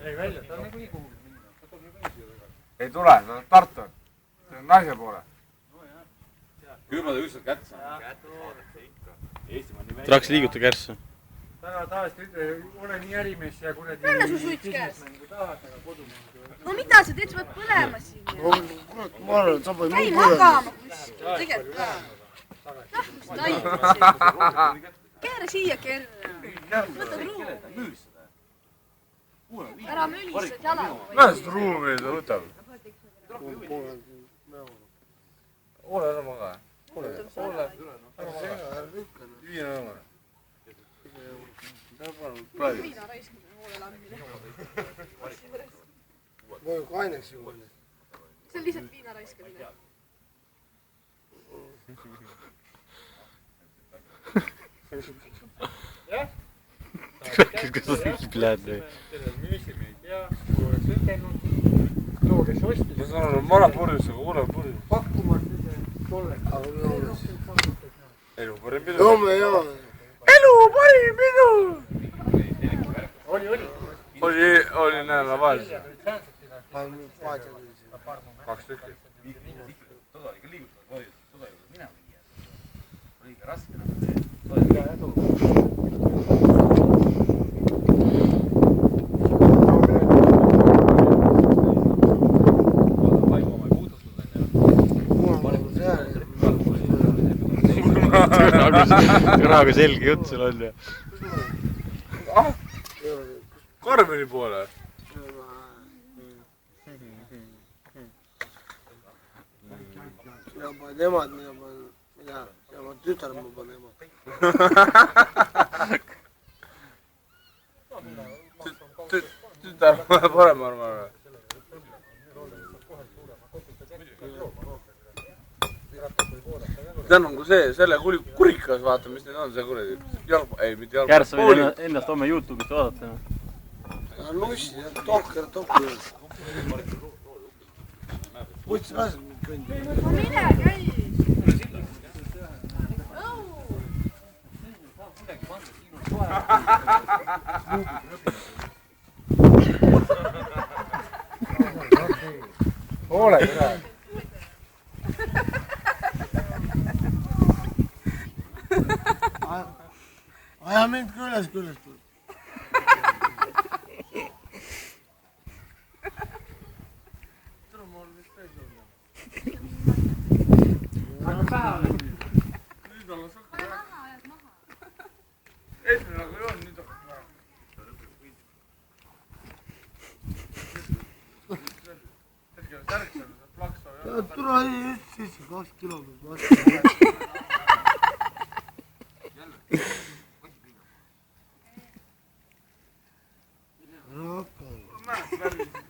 Ei välja, ta on nagu nii kuhugi minna. Ta tuleb nagu siia tagasi. Ei tule, ta on Tartu. See on naise poole. Küll ma ta ükskord kätte saan. Traks liiguta kärssa. Täna tahast ole nii ärimees ja kuradi... Anna su suits käes. Tahad, aga kodumees. No mida sa teed, sa pead põlema siin. Ma arvan, et sa pead Käi magama kuskil, tegelikult ka. Rahvust taimid. Keera siia kerra. Võta ruumi. Ära mölised jalaga. Näest ruumi ta võtab. Ole ära maga. Ole. Viina õmane. Viina raiskada hoole lammile. Või kaineks juurde. See on lihtsalt viina raiskamine. Jah? Kas sa mingi pläad või? Müüsime ei tea, kui oleks ütelnud. Too, kes ostis. Ma saan aru, vana purjus, aga ule purjus. Pakkumas tolle. Elu parim pidu. Joome joo. Elu parim pidu! Oli. Oli näela vahel. Kaks tükki. Toda ikka liigutada, toda juurde minema viia. Oli ikka raske. Kõraga selge jutt sul on ju. Karmeni poole. Mina panen emad, mina tütar ma panen emad. Tütar parem arvan. Tänu on kui see, selle kurikas vaata, mis need on, see kuradi jalg... Ei, mitte jalg... Kärsa võid ennast homme YouTube'ist vaadata. Lussi, tohker. Võtsi lased mind kõndi. No mine, käi! Ole küla. Aja mind küljest. Nüüd on sõkka. Esimene nagu ei on, nüüd on. Hetkel tärksel, see plaksa. Tule sisse 2 kilomeetrit vastu. Mäest värvisid.